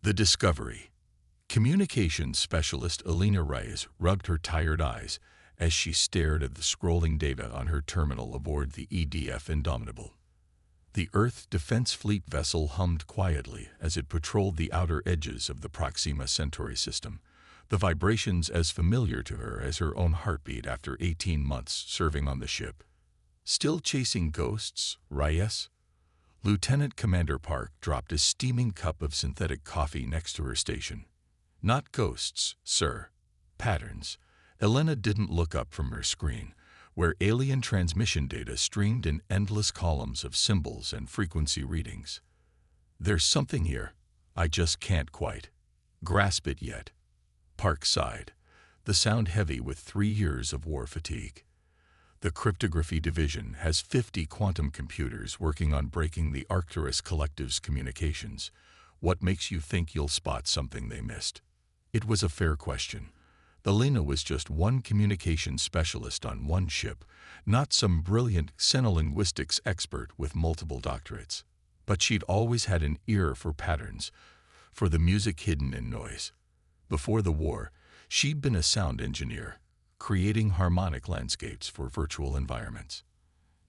The discovery. Communications specialist Alina Reyes rubbed her tired eyes as she stared at the scrolling data on her terminal aboard the EDF Indomitable. The Earth Defense Fleet vessel hummed quietly as it patrolled the outer edges of the Proxima Centauri system, the vibrations as familiar to her as her own heartbeat after 18 months serving on the ship. Still chasing ghosts, Reyes? Lieutenant Commander Park dropped a steaming cup of synthetic coffee next to her station. Not ghosts, sir. Patterns. Elena didn't look up from her screen, where alien transmission data streamed in endless columns of symbols and frequency readings. There's something here. I just can't quite grasp it yet. Park sighed, the sound heavy with 3 years of war fatigue. The Cryptography Division has 50 quantum computers working on breaking the Arcturus Collective's communications. What makes you think you'll spot something they missed? It was a fair question. Alina was just one communications specialist on one ship, not some brilliant xenolinguistics expert with multiple doctorates. But she'd always had an ear for patterns, for the music hidden in noise. Before the war, she'd been a sound engineer, creating harmonic landscapes for virtual environments.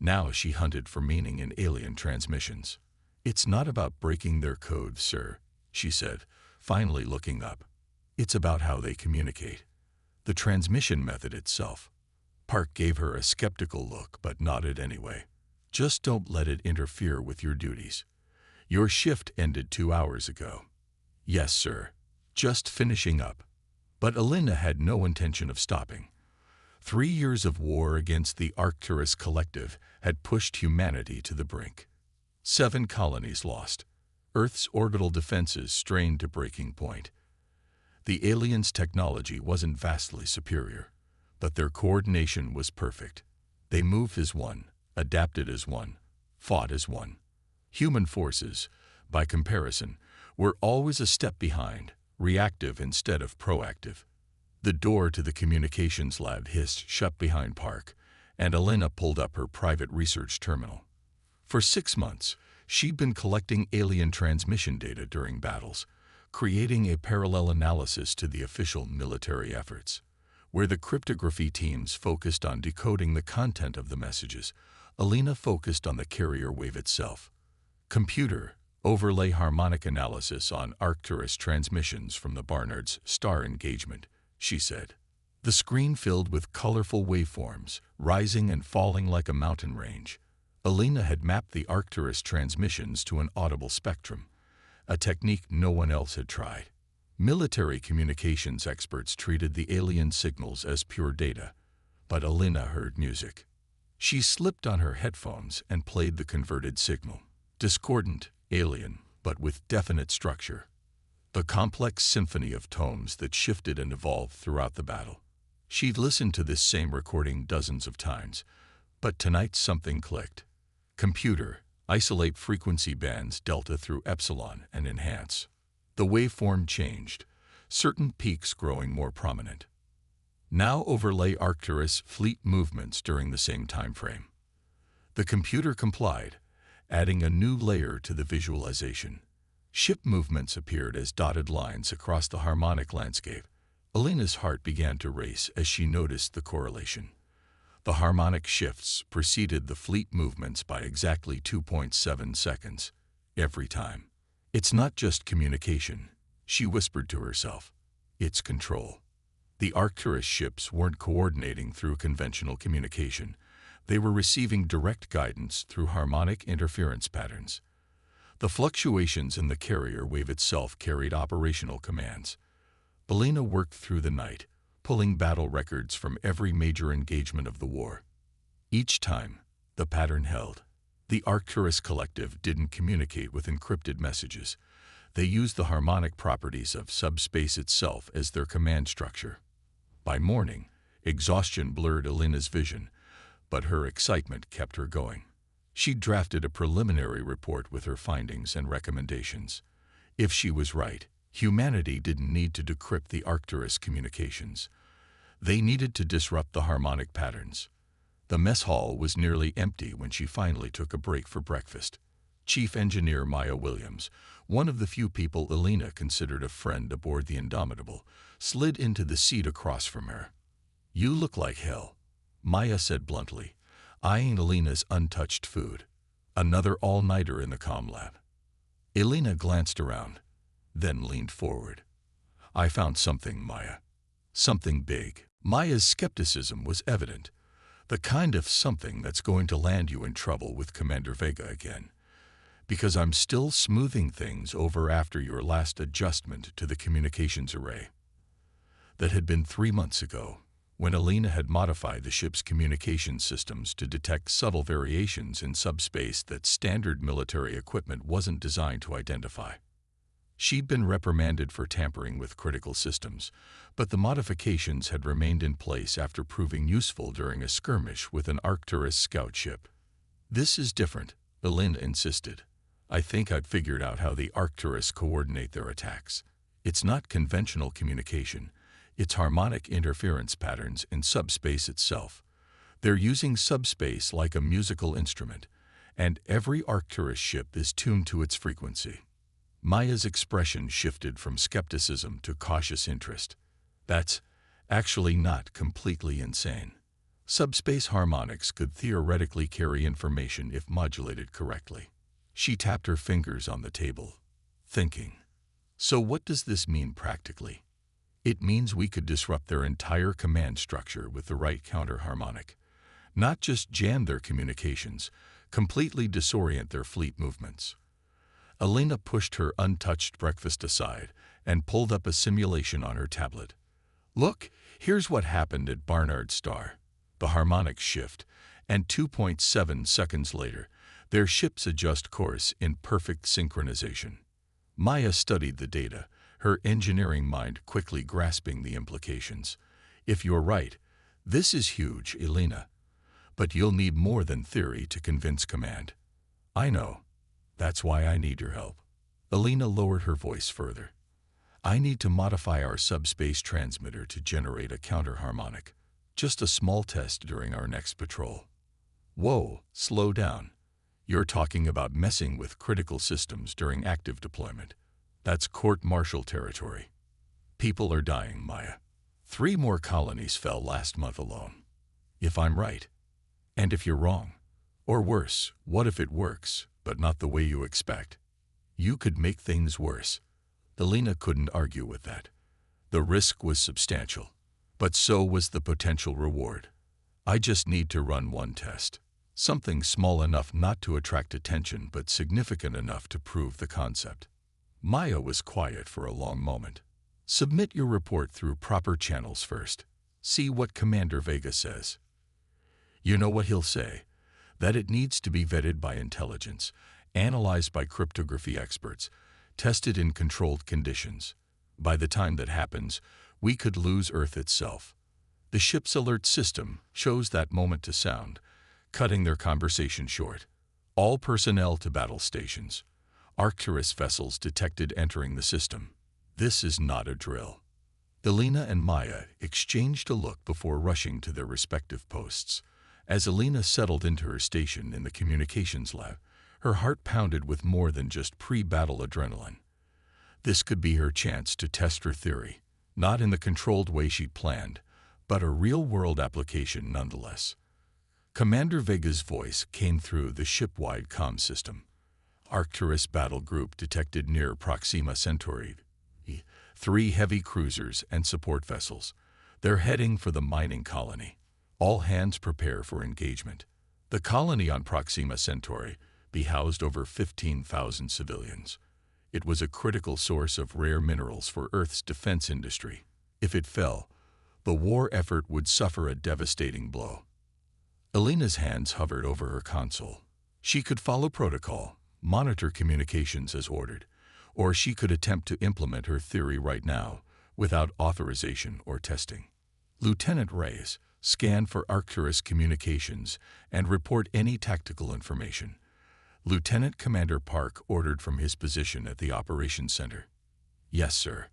Now she hunted for meaning in alien transmissions. It's not about breaking their code, sir, she said, finally looking up. It's about how they communicate. The transmission method itself. Park gave her a skeptical look but nodded anyway. Just don't let it interfere with your duties. Your shift ended 2 hours ago. Yes, sir. Just finishing up. But Alina had no intention of stopping. 3 years of war against the Arcturus Collective had pushed humanity to the brink. 7 colonies lost. Earth's orbital defenses strained to breaking point. The aliens' technology wasn't vastly superior, but their coordination was perfect. They moved as one, adapted as one, fought as one. Human forces, by comparison, were always a step behind, reactive instead of proactive. The door to the communications lab hissed shut behind Park, and Alina pulled up her private research terminal. For 6 months, she'd been collecting alien transmission data during battles, creating a parallel analysis to the official military efforts. Where the cryptography teams focused on decoding the content of the messages, Alina focused on the carrier wave itself. Computer, overlay harmonic analysis on Arcturus transmissions from the Barnard's star engagement, she said. The screen filled with colorful waveforms, rising and falling like a mountain range. Alina had mapped the Arcturus transmissions to an audible spectrum, a technique no one else had tried. Military communications experts treated the alien signals as pure data, but Alina heard music. She slipped on her headphones and played the converted signal. Discordant, alien, but with definite structure. The complex symphony of tones that shifted and evolved throughout the battle. She'd listened to this same recording dozens of times, but tonight something clicked. Computer, isolate frequency bands delta through epsilon and enhance. The waveform changed, certain peaks growing more prominent. Now overlay Arcturus fleet movements during the same time frame. The computer complied, adding a new layer to the visualization. Ship movements appeared as dotted lines across the harmonic landscape. Alina's heart began to race as she noticed the correlation. The harmonic shifts preceded the fleet movements by exactly 2.7 seconds, every time. It's not just communication, she whispered to herself. It's control. The Arcturus ships weren't coordinating through conventional communication. They were receiving direct guidance through harmonic interference patterns. The fluctuations in the carrier wave itself carried operational commands. Alina worked through the night, pulling battle records from every major engagement of the war. Each time, the pattern held. The Arcturus Collective didn't communicate with encrypted messages. They used the harmonic properties of subspace itself as their command structure. By morning, exhaustion blurred Alina's vision, but her excitement kept her going. She drafted a preliminary report with her findings and recommendations. If she was right, humanity didn't need to decrypt the Arcturus communications. They needed to disrupt the harmonic patterns. The mess hall was nearly empty when she finally took a break for breakfast. Chief Engineer Maya Williams, one of the few people Elena considered a friend aboard the Indomitable, slid into the seat across from her. "You look like hell," Maya said bluntly, eyeing Elena's untouched food. Another all-nighter in the comm lab. Elena glanced around, then leaned forward. "I found something, Maya. Something big." Maya's skepticism was evident. "The kind of something that's going to land you in trouble with Commander Vega again. Because I'm still smoothing things over after your last adjustment to the communications array." That had been 3 months ago, when Elena had modified the ship's communication systems to detect subtle variations in subspace that standard military equipment wasn't designed to identify. She'd been reprimanded for tampering with critical systems, but the modifications had remained in place after proving useful during a skirmish with an Arcturus scout ship. "This is different," Elena insisted. "I think I've figured out how the Arcturus coordinate their attacks. It's not conventional communication. It's harmonic interference patterns in subspace itself. They're using subspace like a musical instrument, and every Arcturus ship is tuned to its frequency." Maya's expression shifted from skepticism to cautious interest. "That's actually not completely insane. Subspace harmonics could theoretically carry information if modulated correctly." She tapped her fingers on the table, thinking. "So what does this mean practically?" "It means we could disrupt their entire command structure with the right counter-harmonic. Not just jam their communications, completely disorient their fleet movements." Elena pushed her untouched breakfast aside and pulled up a simulation on her tablet. "Look, here's what happened at Barnard Star." The harmonics shift, and 2.7 seconds later, their ships adjust course in perfect synchronization. Maya studied the data, her engineering mind quickly grasping the implications. "If you're right, this is huge, Elena. But you'll need more than theory to convince command." "I know. That's why I need your help." Elena lowered her voice further. "I need to modify our subspace transmitter to generate a counter-harmonic. Just a small test during our next patrol." "Whoa, slow down. You're talking about messing with critical systems during active deployment. That's court-martial territory. People are dying, Maya. 3 more colonies fell last month alone. If I'm right, and if you're wrong, or worse, what if it works, but not the way you expect? You could make things worse." Elena couldn't argue with that. The risk was substantial, but so was the potential reward. "I just need to run one test. Something small enough not to attract attention but significant enough to prove the concept." Maya was quiet for a long moment. "Submit your report through proper channels first. See what Commander Vega says." "You know what he'll say? That it needs to be vetted by intelligence, analyzed by cryptography experts, tested in controlled conditions. By the time that happens, we could lose Earth itself. The ship's alert system shows that moment to sound, cutting their conversation short. All personnel to battle stations. Arcturus vessels detected entering the system. This is not a drill." Elena and Maya exchanged a look before rushing to their respective posts. As Elena settled into her station in the communications lab, her heart pounded with more than just pre-battle adrenaline. This could be her chance to test her theory, not in the controlled way she planned, but a real-world application nonetheless. Commander Vega's voice came through the ship-wide comm system. "Arcturus battle group detected near Proxima Centauri. 3 heavy cruisers and support vessels. They're heading for the mining colony. All hands prepare for engagement." The colony on Proxima Centauri housed over 15,000 civilians. It was a critical source of rare minerals for Earth's defense industry. If it fell, the war effort would suffer a devastating blow. Elena's hands hovered over her console. She could follow protocol, monitor communications as ordered, or she could attempt to implement her theory right now without authorization or testing. Lieutenant Reyes, scan for Arcturus communications and report any tactical information. Lieutenant Commander Park ordered from his position at the operations center. "Yes, sir."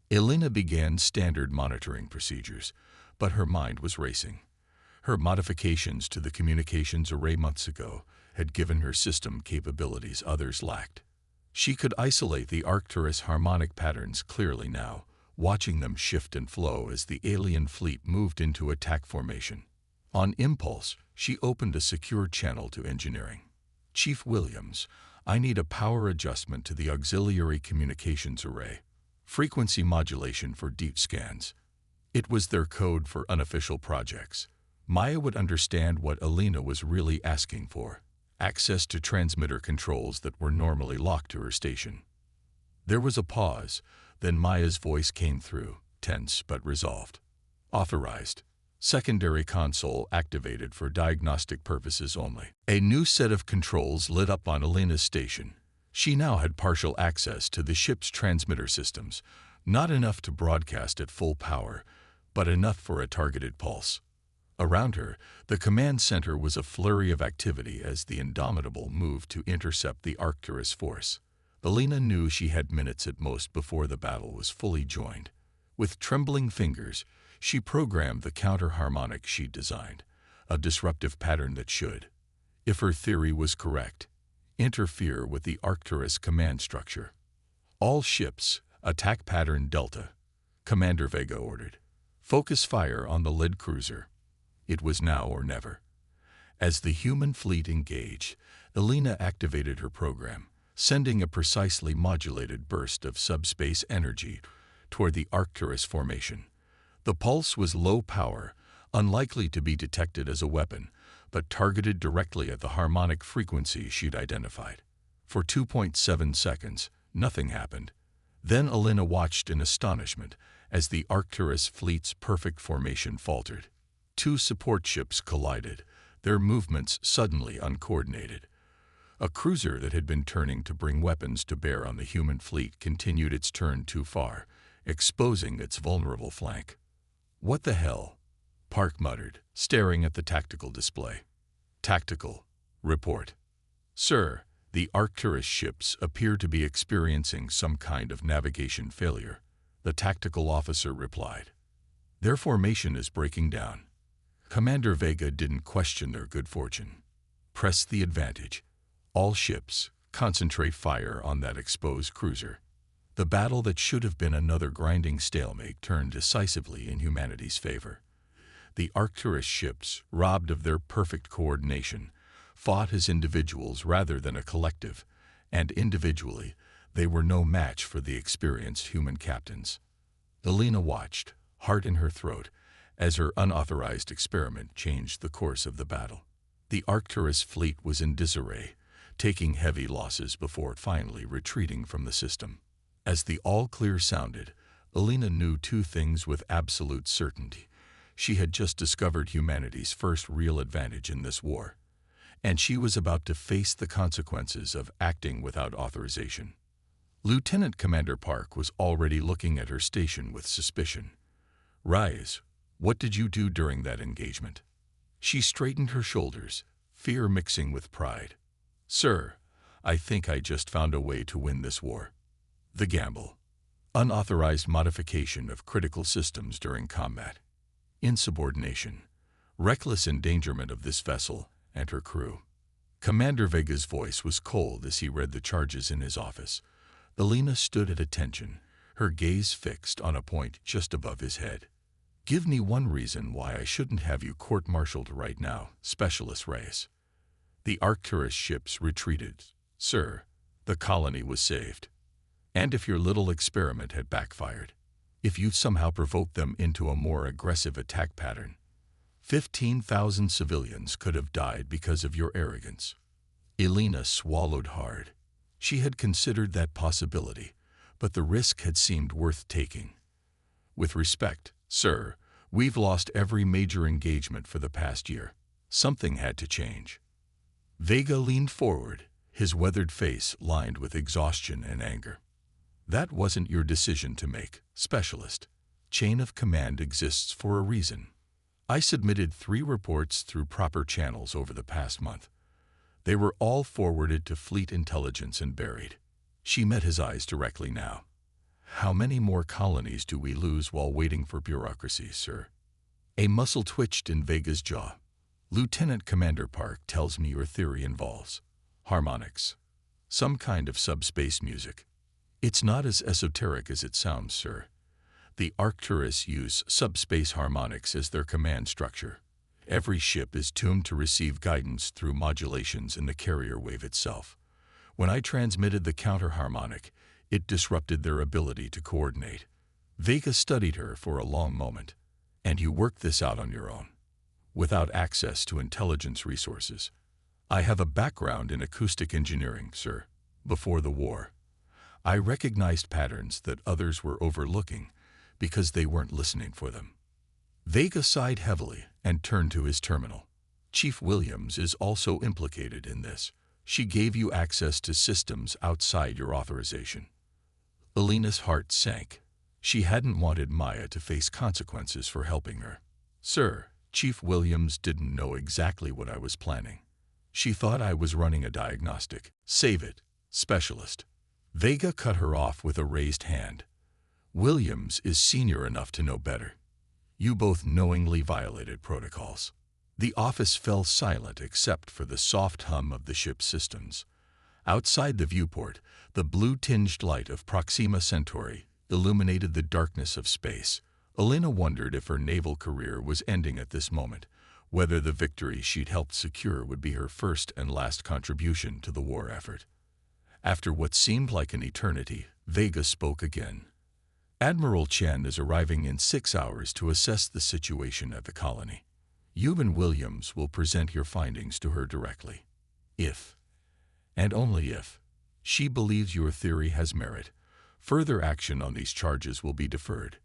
Elena began standard monitoring procedures, but her mind was racing. Her modifications to the communications array months ago had given her system capabilities others lacked. She could isolate the Arcturus harmonic patterns clearly now, watching them shift and flow as the alien fleet moved into attack formation. On impulse, she opened a secure channel to engineering. "Chief Williams, I need a power adjustment to the auxiliary communications array. Frequency modulation for deep scans." It was their code for unofficial projects. Maya would understand what Alina was really asking for: access to transmitter controls that were normally locked to her station. There was a pause, then Maya's voice came through, tense but resolved. "Authorized. Secondary console activated for diagnostic purposes only." A new set of controls lit up on Alina's station. She now had partial access to the ship's transmitter systems, not enough to broadcast at full power, but enough for a targeted pulse. Around her, the command center was a flurry of activity as the Indomitable moved to intercept the Arcturus force. Alina knew she had minutes at most before the battle was fully joined. With trembling fingers, she programmed the counter-harmonic she'd designed, a disruptive pattern that should, if her theory was correct, interfere with the Arcturus command structure. "All ships, attack pattern Delta," Commander Vega ordered. "Focus fire on the lead cruiser." It was now or never. As the human fleet engaged, Alina activated her program, sending a precisely modulated burst of subspace energy toward the Arcturus formation. The pulse was low power, unlikely to be detected as a weapon, but targeted directly at the harmonic frequency she'd identified. For 2.7 seconds, nothing happened. Then Alina watched in astonishment as the Arcturus fleet's perfect formation faltered. Two support ships collided, their movements suddenly uncoordinated. A cruiser that had been turning to bring weapons to bear on the human fleet continued its turn too far, exposing its vulnerable flank. "What the hell?" Park muttered, staring at the tactical display. "Tactical. Report." "Sir, the Arcturus ships appear to be experiencing some kind of navigation failure," the tactical officer replied. "Their formation is breaking down." Commander Vega didn't question their good fortune. "Press the advantage. All ships, concentrate fire on that exposed cruiser." The battle that should have been another grinding stalemate turned decisively in humanity's favor. The Arcturus ships, robbed of their perfect coordination, fought as individuals rather than a collective, and individually, they were no match for the experienced human captains. Alina watched, heart in her throat, as her unauthorized experiment changed the course of the battle. The Arcturus fleet was in disarray, taking heavy losses before finally retreating from the system. As the all-clear sounded, Alina knew two things with absolute certainty. She had just discovered humanity's first real advantage in this war, and she was about to face the consequences of acting without authorization. Lieutenant Commander Park was already looking at her station with suspicion. "Rise, what did you do during that engagement?" She straightened her shoulders, fear mixing with pride. "Sir, I think I just found a way to win this war. The gamble. Unauthorized modification of critical systems during combat. Insubordination. Reckless endangerment of this vessel and her crew." Commander Vega's voice was cold as he read the charges in his office. Alina stood at attention, her gaze fixed on a point just above his head. "Give me one reason why I shouldn't have you court-martialed right now, Specialist Reyes." "The Arcturus ships retreated, sir. The colony was saved. And if your little experiment had backfired, if you somehow provoked them into a more aggressive attack pattern, 15,000 civilians could have died because of your arrogance." Alina swallowed hard. She had considered that possibility, but the risk had seemed worth taking. "With respect, sir, we've lost every major engagement for the past year. Something had to change." Vega leaned forward, his weathered face lined with exhaustion and anger. "That wasn't your decision to make, Specialist. Chain of command exists for a reason. I submitted 3 reports through proper channels over the past month. They were all forwarded to Fleet Intelligence and buried." She met his eyes directly now. "How many more colonies do we lose while waiting for bureaucracy, sir?" A muscle twitched in Vega's jaw. Lieutenant Commander Park tells me your theory involves harmonics, some kind of subspace music. It's not as esoteric as it sounds, sir. The Arcturus use subspace harmonics as their command structure. Every ship is tuned to receive guidance through modulations in the carrier wave itself. When I transmitted the counter-harmonic, it disrupted their ability to coordinate. Vega studied her for a long moment. And you worked this out on your own, without access to intelligence resources. I have a background in acoustic engineering, sir. Before the war, I recognized patterns that others were overlooking because they weren't listening for them. Vega sighed heavily and turned to his terminal. Chief Williams is also implicated in this. She gave you access to systems outside your authorization. Alina's heart sank. She hadn't wanted Maya to face consequences for helping her. Sir, Chief Williams didn't know exactly what I was planning. She thought I was running a diagnostic, save it, specialist. Vega cut her off with a raised hand. Williams is senior enough to know better. You both knowingly violated protocols. The office fell silent except for the soft hum of the ship's systems. Outside the viewport, the blue-tinged light of Proxima Centauri illuminated the darkness of space. Alina wondered if her naval career was ending at this moment, whether the victory she'd helped secure would be her first and last contribution to the war effort. After what seemed like an eternity, Vega spoke again. Admiral Chen is arriving in 6 hours to assess the situation at the colony. You and Williams will present your findings to her directly. If, and only if, she believes your theory has merit, further action on these charges will be deferred.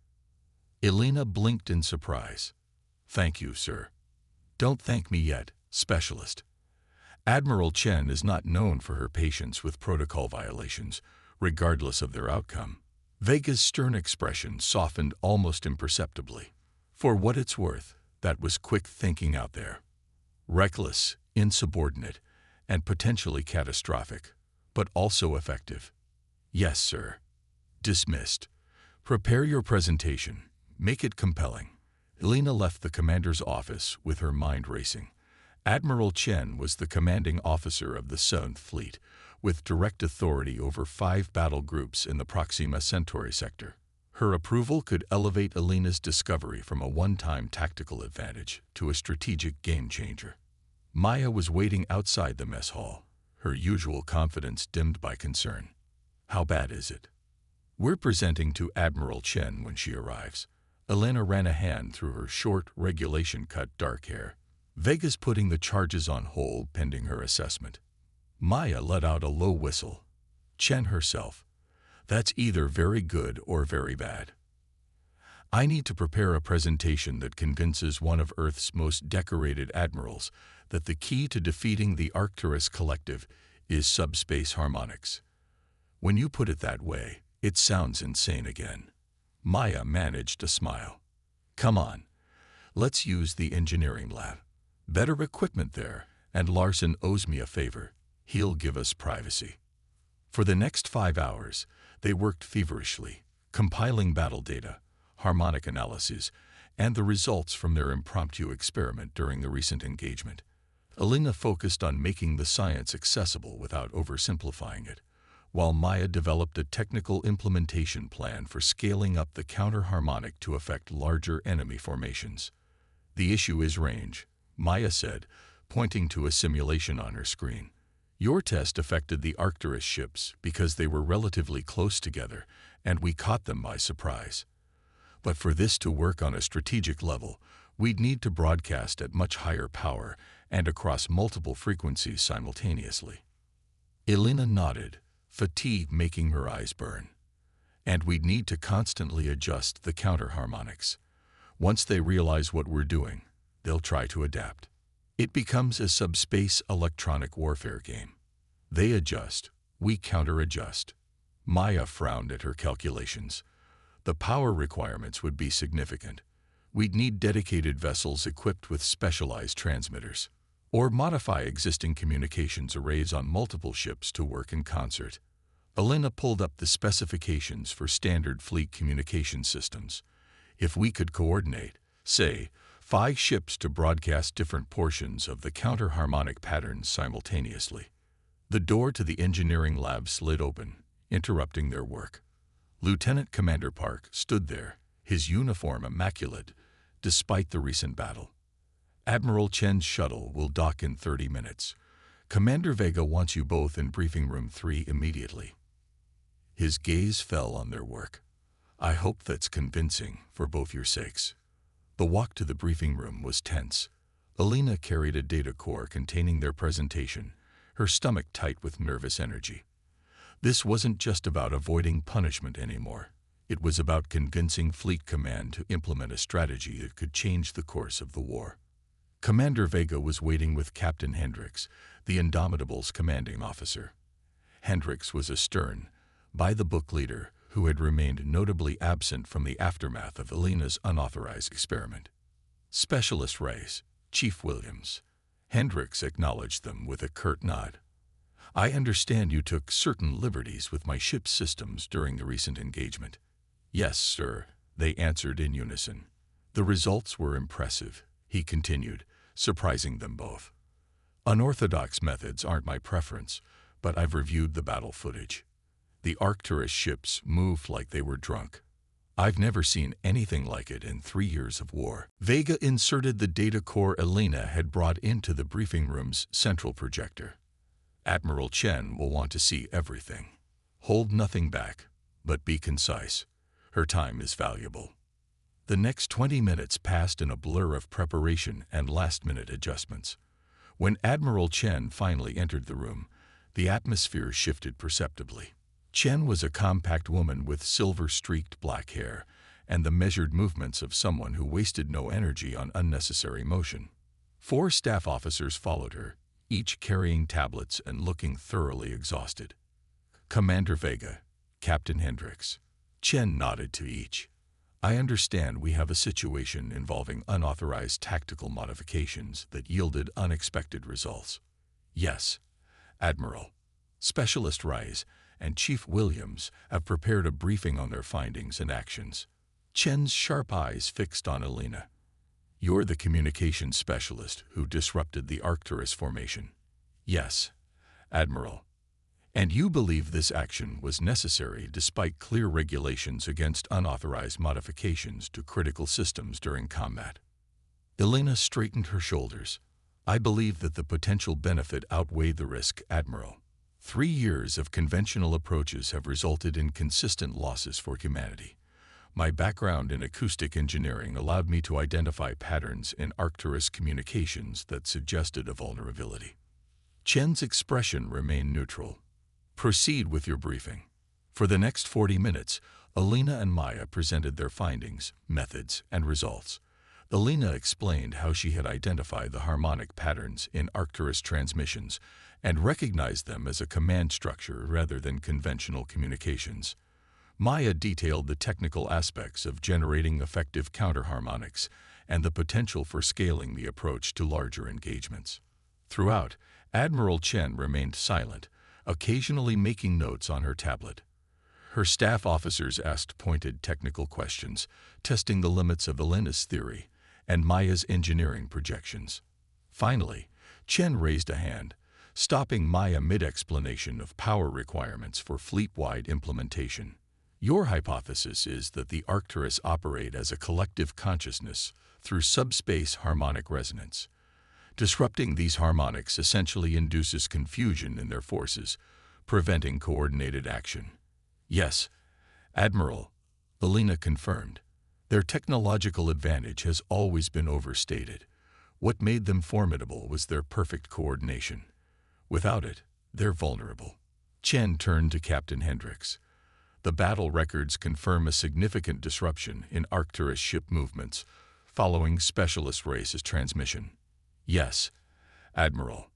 Alina blinked in surprise. Thank you, sir. Don't thank me yet, specialist. Admiral Chen is not known for her patience with protocol violations, regardless of their outcome. Vega's stern expression softened almost imperceptibly. For what it's worth, that was quick thinking out there. Reckless, insubordinate, and potentially catastrophic, but also effective. Yes, sir. Dismissed. Prepare your presentation. Make it compelling. Alina left the commander's office with her mind racing. Admiral Chen was the commanding officer of the 7th Fleet, with direct authority over 5 battle groups in the Proxima Centauri sector. Her approval could elevate Alina's discovery from a one-time tactical advantage to a strategic game-changer. Maya was waiting outside the mess hall, her usual confidence dimmed by concern. How bad is it? We're presenting to Admiral Chen when she arrives. Alina ran a hand through her short, regulation-cut dark hair. Vega's putting the charges on hold pending her assessment. Maya let out a low whistle. Chen herself. That's either very good or very bad. I need to prepare a presentation that convinces one of Earth's most decorated admirals that the key to defeating the Arcturus Collective is subspace harmonics. When you put it that way, it sounds insane again. Maya managed a smile. Come on, let's use the engineering lab. Better equipment there, and Larson owes me a favor. He'll give us privacy. For the next 5 hours, they worked feverishly, compiling battle data, harmonic analyses, and the results from their impromptu experiment during the recent engagement. Alina focused on making the science accessible without oversimplifying it, while Maya developed a technical implementation plan for scaling up the counter-harmonic to affect larger enemy formations. The issue is range, Maya said, pointing to a simulation on her screen. Your test affected the Arcturus ships because they were relatively close together, and we caught them by surprise. But for this to work on a strategic level, we'd need to broadcast at much higher power and across multiple frequencies simultaneously. Alina nodded, fatigue making her eyes burn. And we'd need to constantly adjust the counter-harmonics. Once they realize what we're doing, they'll try to adapt. It becomes a subspace electronic warfare game. They adjust, we counter-adjust. Maya frowned at her calculations. The power requirements would be significant. We'd need dedicated vessels equipped with specialized transmitters, or modify existing communications arrays on multiple ships to work in concert. Alina pulled up the specifications for standard fleet communication systems. If we could coordinate, say, 5 ships to broadcast different portions of the counter-harmonic patterns simultaneously. The door to the engineering lab slid open, interrupting their work. Lieutenant Commander Park stood there, his uniform immaculate, despite the recent battle. Admiral Chen's shuttle will dock in 30 minutes. Commander Vega wants you both in briefing room 3 immediately. His gaze fell on their work. I hope that's convincing for both your sakes. The walk to the briefing room was tense. Alina carried a data core containing their presentation, her stomach tight with nervous energy. This wasn't just about avoiding punishment anymore. It was about convincing Fleet Command to implement a strategy that could change the course of the war. Commander Vega was waiting with Captain Hendricks, the Indomitable's commanding officer. Hendricks was a stern, by-the-book leader who had remained notably absent from the aftermath of Alina's unauthorized experiment. Specialist Reyes, Chief Williams. Hendricks acknowledged them with a curt nod. I understand you took certain liberties with my ship's systems during the recent engagement. Yes, sir, they answered in unison. The results were impressive, he continued, surprising them both. Unorthodox methods aren't my preference, but I've reviewed the battle footage. The Arcturus ships moved like they were drunk. I've never seen anything like it in 3 years of war. Vega inserted the data core Alina had brought into the briefing room's central projector. Admiral Chen will want to see everything. Hold nothing back, but be concise. Her time is valuable. The next 20 minutes passed in a blur of preparation and last-minute adjustments. When Admiral Chen finally entered the room, the atmosphere shifted perceptibly. Chen was a compact woman with silver-streaked black hair and the measured movements of someone who wasted no energy on unnecessary motion. 4 staff officers followed her, each carrying tablets and looking thoroughly exhausted. Commander Vega, Captain Hendricks. Chen nodded to each. I understand we have a situation involving unauthorized tactical modifications that yielded unexpected results. Yes, Admiral. Specialist Reyes and Chief Williams have prepared a briefing on their findings and actions. Chen's sharp eyes fixed on Alina. You're the communications specialist who disrupted the Arcturus formation. Yes, Admiral. And you believe this action was necessary despite clear regulations against unauthorized modifications to critical systems during combat. Alina straightened her shoulders. I believe that the potential benefit outweighed the risk, Admiral. 3 years of conventional approaches have resulted in consistent losses for humanity. My background in acoustic engineering allowed me to identify patterns in Arcturus communications that suggested a vulnerability. Chen's expression remained neutral. Proceed with your briefing. For the next 40 minutes, Alina and Maya presented their findings, methods, and results. Alina explained how she had identified the harmonic patterns in Arcturus transmissions and recognized them as a command structure rather than conventional communications. Maya detailed the technical aspects of generating effective counterharmonics and the potential for scaling the approach to larger engagements. Throughout, Admiral Chen remained silent, occasionally making notes on her tablet. Her staff officers asked pointed technical questions, testing the limits of Alina's theory and Maya's engineering projections. Finally, Chen raised a hand, stopping Maya mid-explanation of power requirements for fleet-wide implementation. Your hypothesis is that the Arcturus operate as a collective consciousness through subspace harmonic resonance. Disrupting these harmonics essentially induces confusion in their forces, preventing coordinated action. Yes, Admiral, Alina confirmed. Their technological advantage has always been overstated. What made them formidable was their perfect coordination. Without it, they're vulnerable. Chen turned to Captain Hendricks. The battle records confirm a significant disruption in Arcturus ship movements following Specialist Reyes' transmission. Yes, Admiral.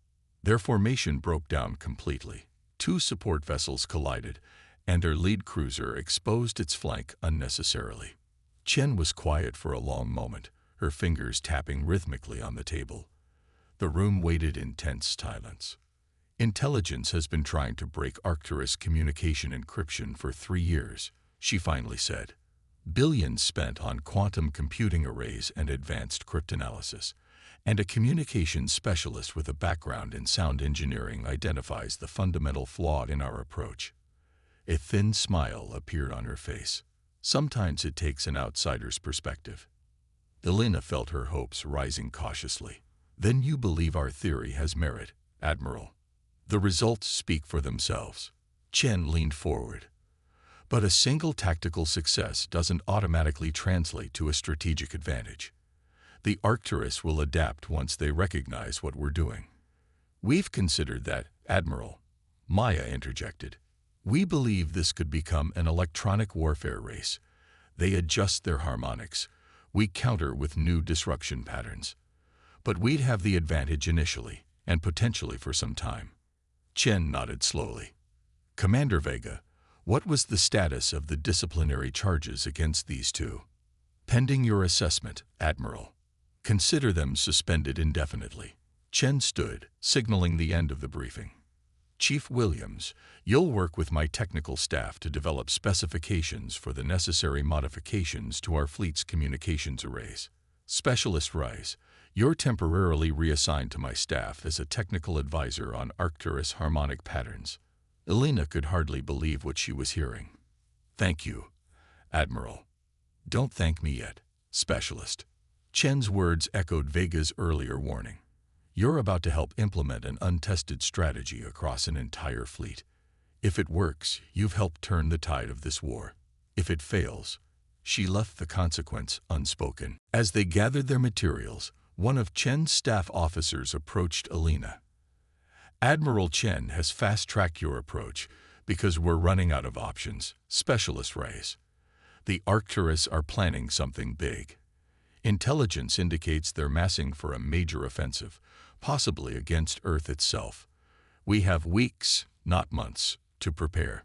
Their formation broke down completely. 2 support vessels collided, and their lead cruiser exposed its flank unnecessarily. Chen was quiet for a long moment, her fingers tapping rhythmically on the table. The room waited in tense silence. Intelligence has been trying to break Arcturus communication encryption for 3 years, she finally said. billions spent on quantum computing arrays and advanced cryptanalysis, and a communications specialist with a background in sound engineering identifies the fundamental flaw in our approach. A thin smile appeared on her face. Sometimes it takes an outsider's perspective. Elena felt her hopes rising cautiously. Then you believe our theory has merit, Admiral. The results speak for themselves. Chen leaned forward. But a single tactical success doesn't automatically translate to a strategic advantage. The Arcturus will adapt once they recognize what we're doing. We've considered that, Admiral. Maya interjected. We believe this could become an electronic warfare race. They adjust their harmonics. We counter with new disruption patterns. But we'd have the advantage initially, and potentially for some time. Chen nodded slowly. Commander Vega, what was the status of the disciplinary charges against these two? Pending your assessment, Admiral. Consider them suspended indefinitely. Chen stood, signaling the end of the briefing. Chief Williams, you'll work with my technical staff to develop specifications for the necessary modifications to our fleet's communications arrays. Specialist Rice, you're temporarily reassigned to my staff as a technical advisor on Arcturus harmonic patterns. Elena could hardly believe what she was hearing. Thank you, Admiral. Don't thank me yet, Specialist. Chen's words echoed Vega's earlier warning. You're about to help implement an untested strategy across an entire fleet. If it works, you've helped turn the tide of this war. If it fails, she left the consequence unspoken. As they gathered their materials, one of Chen's staff officers approached Elena. Admiral Chen has fast-tracked your approach because we're running out of options, Specialist Reyes. The Arcturus are planning something big. Intelligence indicates they're massing for a major offensive, possibly against Earth itself. We have weeks, not months, to prepare.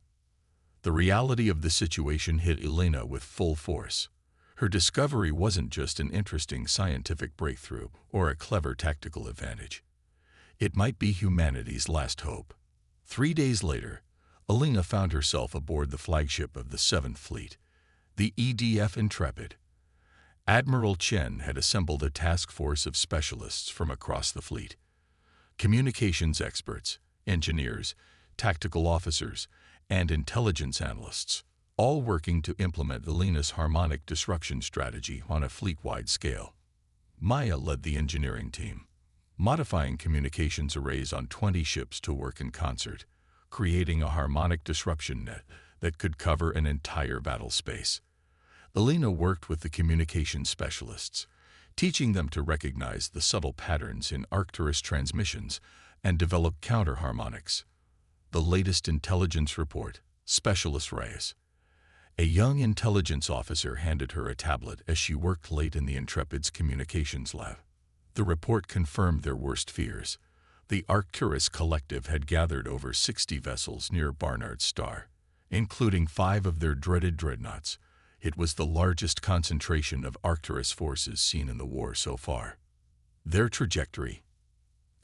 The reality of the situation hit Elena with full force. Her discovery wasn't just an interesting scientific breakthrough or a clever tactical advantage. It might be humanity's last hope. 3 days later, Elena found herself aboard the flagship of the 7th Fleet, the EDF Intrepid. Admiral Chen had assembled a task force of specialists from across the fleet. Communications experts, engineers, tactical officers, and intelligence analysts, all working to implement Elena's harmonic disruption strategy on a fleet-wide scale. Maya led the engineering team, modifying communications arrays on 20 ships to work in concert, creating a harmonic disruption net that could cover an entire battle space. Elena worked with the communications specialists, teaching them to recognize the subtle patterns in Arcturus transmissions and develop counter-harmonics. The latest intelligence report, Specialist Reyes. A young intelligence officer handed her a tablet as she worked late in the Intrepid's communications lab. The report confirmed their worst fears. The Arcturus Collective had gathered over 60 vessels near Barnard's Star, including 5 of their dreaded dreadnoughts. It was the largest concentration of Arcturus forces seen in the war so far. Their trajectory?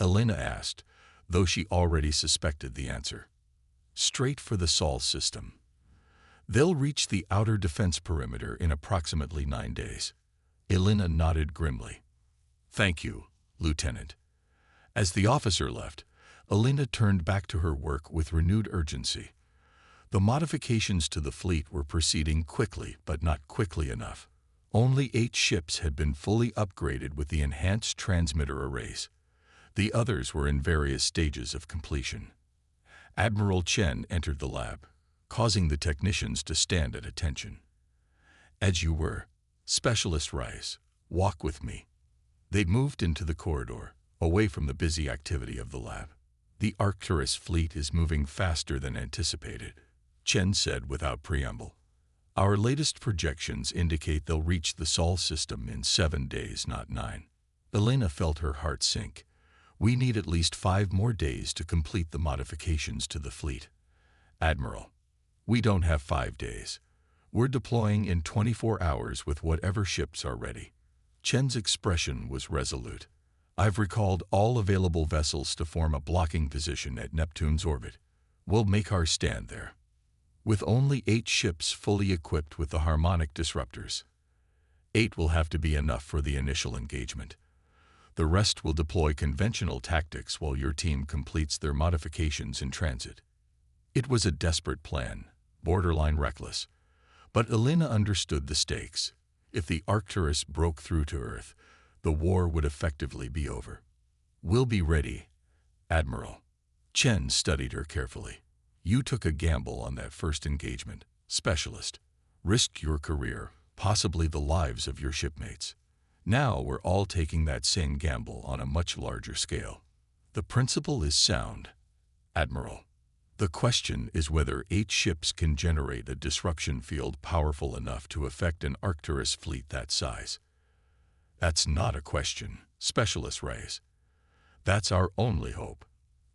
Elena asked, though she already suspected the answer. Straight for the Sol system. They'll reach the outer defense perimeter in approximately 9 days. Elena nodded grimly. Thank you, Lieutenant. As the officer left, Elena turned back to her work with renewed urgency. The modifications to the fleet were proceeding quickly, but not quickly enough. Only 8 ships had been fully upgraded with the enhanced transmitter arrays. The others were in various stages of completion. Admiral Chen entered the lab, causing the technicians to stand at attention. As you were, Specialist Rice, walk with me. They moved into the corridor, away from the busy activity of the lab. The Arcturus fleet is moving faster than anticipated, Chen said without preamble. Our latest projections indicate they'll reach the Sol system in 7 days, not 9. Elena felt her heart sink. We need at least 5 more days to complete the modifications to the fleet. Admiral, we don't have 5 days. We're deploying in 24 hours with whatever ships are ready. Chen's expression was resolute. I've recalled all available vessels to form a blocking position at Neptune's orbit. We'll make our stand there. with only 8 ships fully equipped with the harmonic disruptors. 8 will have to be enough for the initial engagement. The rest will deploy conventional tactics while your team completes their modifications in transit. It was a desperate plan, borderline reckless. But Elena understood the stakes. If the Arcturus broke through to Earth, the war would effectively be over. "We'll be ready, Admiral." Chen studied her carefully. "You took a gamble on that first engagement, specialist. Risked your career, possibly the lives of your shipmates. Now we're all taking that same gamble on a much larger scale. The principle is sound, Admiral. The question is whether 8 ships can generate a disruption field powerful enough to affect an Arcturus fleet that size." "That's not a question," Specialist raised. "That's our only hope."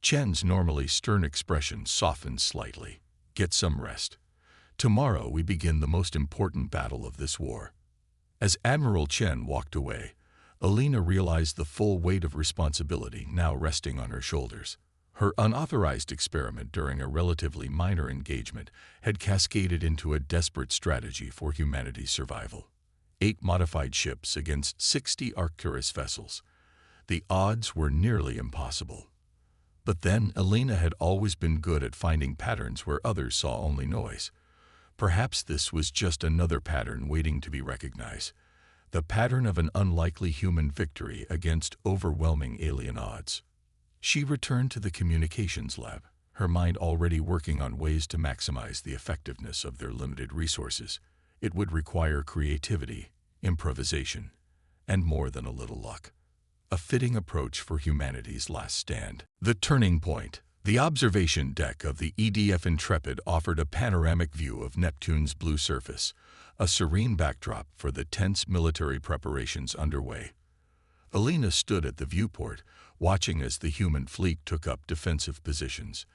Chen's normally stern expression softened slightly. "Get some rest. Tomorrow we begin the most important battle of this war." As Admiral Chen walked away, Elena realized the full weight of responsibility now resting on her shoulders. Her unauthorized experiment during a relatively minor engagement had cascaded into a desperate strategy for humanity's survival. 8 modified ships against 60 Arcturus vessels. The odds were nearly impossible. But then Elena had always been good at finding patterns where others saw only noise. Perhaps this was just another pattern waiting to be recognized. The pattern of an unlikely human victory against overwhelming alien odds. She returned to the communications lab, her mind already working on ways to maximize the effectiveness of their limited resources. It would require creativity, improvisation, and more than a little luck. A fitting approach for humanity's last stand. The turning point. The observation deck of the EDF Intrepid offered a panoramic view of Neptune's blue surface, a serene backdrop for the tense military preparations underway. Elena stood at the viewport, watching as the human fleet took up defensive positions.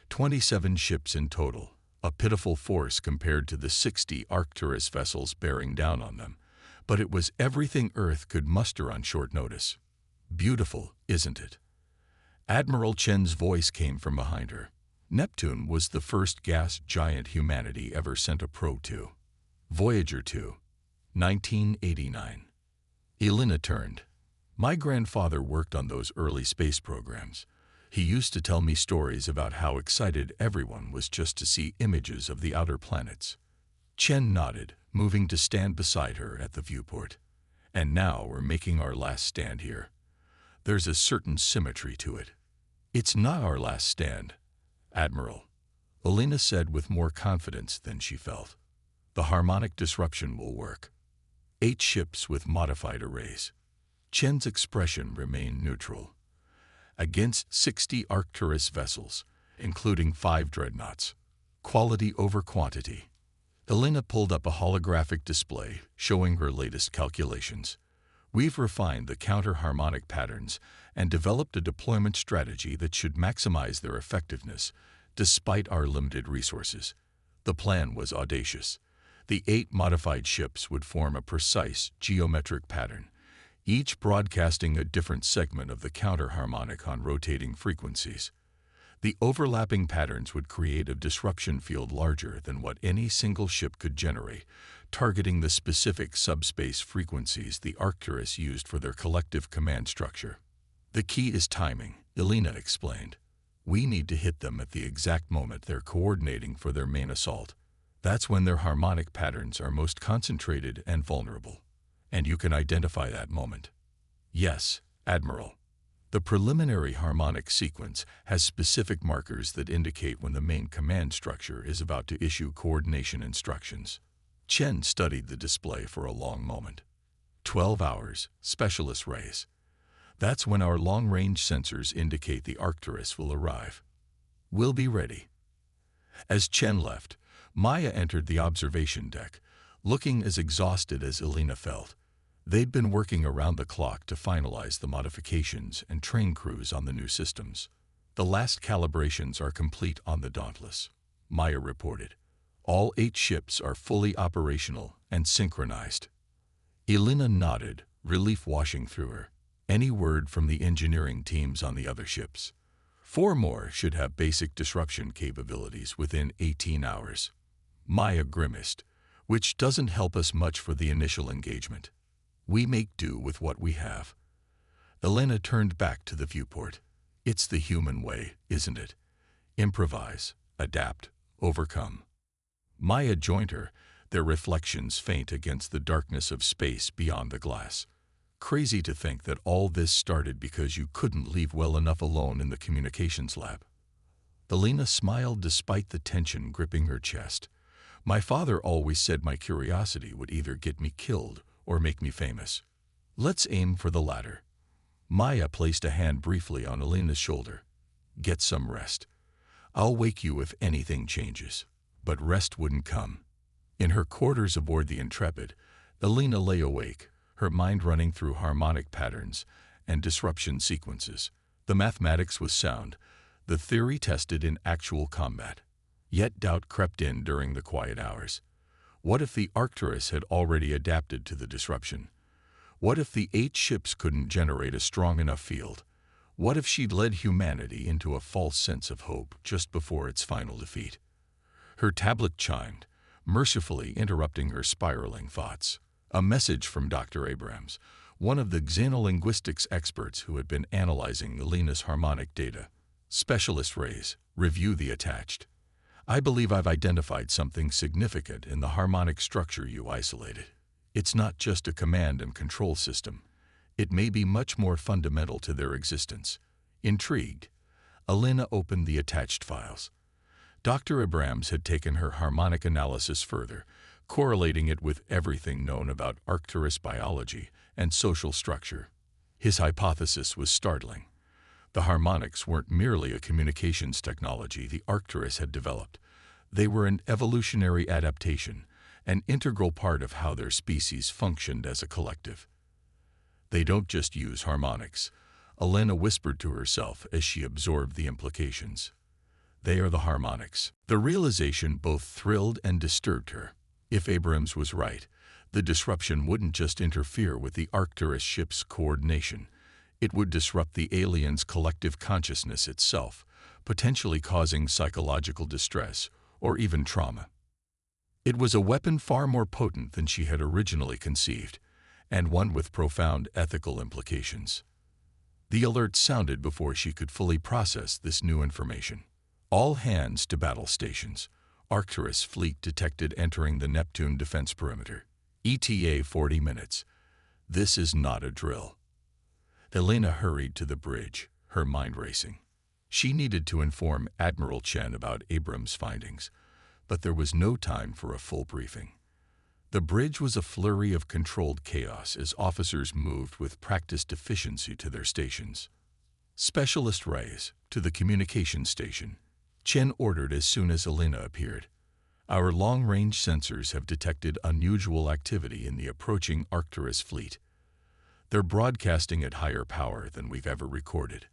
27 ships in total, a pitiful force compared to the 60 Arcturus vessels bearing down on them, but it was everything Earth could muster on short notice. "Beautiful, isn't it?" Admiral Chen's voice came from behind her. Neptune was the first gas giant humanity ever sent a probe to. Voyager 2, 1989. Elena turned. "My grandfather worked on those early space programs. He used to tell me stories about how excited everyone was just to see images of the outer planets." Chen nodded, moving to stand beside her at the viewport. "And now we're making our last stand here. There's a certain symmetry to it." "It's not our last stand, Admiral," Elena said with more confidence than she felt. "The harmonic disruption will work. 8 ships with modified arrays." Chen's expression remained neutral. "Against 60 Arcturus vessels, including 5 dreadnoughts. Quality over quantity." Elena pulled up a holographic display showing her latest calculations. "We've refined the counter-harmonic patterns and developed a deployment strategy that should maximize their effectiveness, despite our limited resources." The plan was audacious. The 8 modified ships would form a precise geometric pattern, each broadcasting a different segment of the counter-harmonic on rotating frequencies. The overlapping patterns would create a disruption field larger than what any single ship could generate, targeting the specific subspace frequencies the Arcturus used for their collective command structure. "The key is timing," Elena explained. "We need to hit them at the exact moment they're coordinating for their main assault. That's when their harmonic patterns are most concentrated and vulnerable. And you can identify that moment." "Yes, Admiral. The preliminary harmonic sequence has specific markers that indicate when the main command structure is about to issue coordination instructions." Chen studied the display for a long moment. 12 hours, Specialist rays. That's when our long-range sensors indicate the Arcturus will arrive. We'll be ready." As Chen left, Maya entered the observation deck, looking as exhausted as Elena felt. They'd been working around the clock to finalize the modifications and train crews on the new systems. "The last calibrations are complete on the Dauntless," Maya reported. "All 8 ships are fully operational and synchronized." Elena nodded, relief washing through her. "Any word from the engineering teams on the other ships?" 4 more should have basic disruption capabilities within 18 hours. Maya grimaced, which doesn't help us much for the initial engagement. We make do with what we have. Elena turned back to the viewport. It's the human way, isn't it? Improvise, adapt, overcome. Maya joined her, their reflections faint against the darkness of space beyond the glass. Crazy to think that all this started because you couldn't leave well enough alone in the communications lab. Elena smiled despite the tension gripping her chest. My father always said my curiosity would either get me killed or make me famous. Let's aim for the latter. Maya placed a hand briefly on Elena's shoulder. Get some rest. I'll wake you if anything changes. But rest wouldn't come. In her quarters aboard the Intrepid, Elena lay awake, her mind running through harmonic patterns and disruption sequences. The mathematics was sound, the theory tested in actual combat. Yet doubt crept in during the quiet hours. What if the Arcturus had already adapted to the disruption? What if the 8 ships couldn't generate a strong enough field? What if she'd led humanity into a false sense of hope just before its final defeat? Her tablet chimed, mercifully interrupting her spiraling thoughts. A message from Dr. Abrams, one of the xenolinguistics experts who had been analyzing Elena's harmonic data. Specialist Rays, review the attached. I believe I've identified something significant in the harmonic structure you isolated. It's not just a command and control system. It may be much more fundamental to their existence. Intrigued, Elena opened the attached files. Dr. Abrams had taken her harmonic analysis further, correlating it with everything known about Arcturus biology and social structure. His hypothesis was startling. The harmonics weren't merely a communications technology the Arcturus had developed. They were an evolutionary adaptation, an integral part of how their species functioned as a collective. They don't just use harmonics, Elena whispered to herself as she absorbed the implications. They are the harmonics. The realization both thrilled and disturbed her. If Abrams was right, the disruption wouldn't just interfere with the Arcturus ship's coordination. It would disrupt the aliens' collective consciousness itself, potentially causing psychological distress or even trauma. It was a weapon far more potent than she had originally conceived, and one with profound ethical implications. The alert sounded before she could fully process this new information. All hands to battle stations. Arcturus fleet detected entering the Neptune defense perimeter. ETA 40 minutes. This is not a drill. Elena hurried to the bridge, her mind racing. She needed to inform Admiral Chen about Abrams' findings, but there was no time for a full briefing. The bridge was a flurry of controlled chaos as officers moved with practiced efficiency to their stations. Specialist Rays, to the communications station. Chen ordered as soon as Elena appeared. Our long-range sensors have detected unusual activity in the approaching Arcturus fleet. They're broadcasting at higher power than we've ever recorded.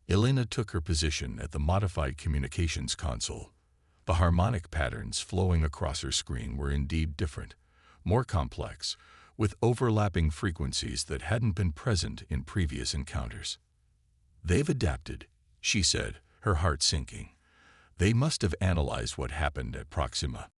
Elena took her position at the modified communications console. The harmonic patterns flowing across her screen were indeed different, more complex, with overlapping frequencies that hadn't been present in previous encounters. They've adapted, she said, her heart sinking. They must have analyzed what happened at Proxima.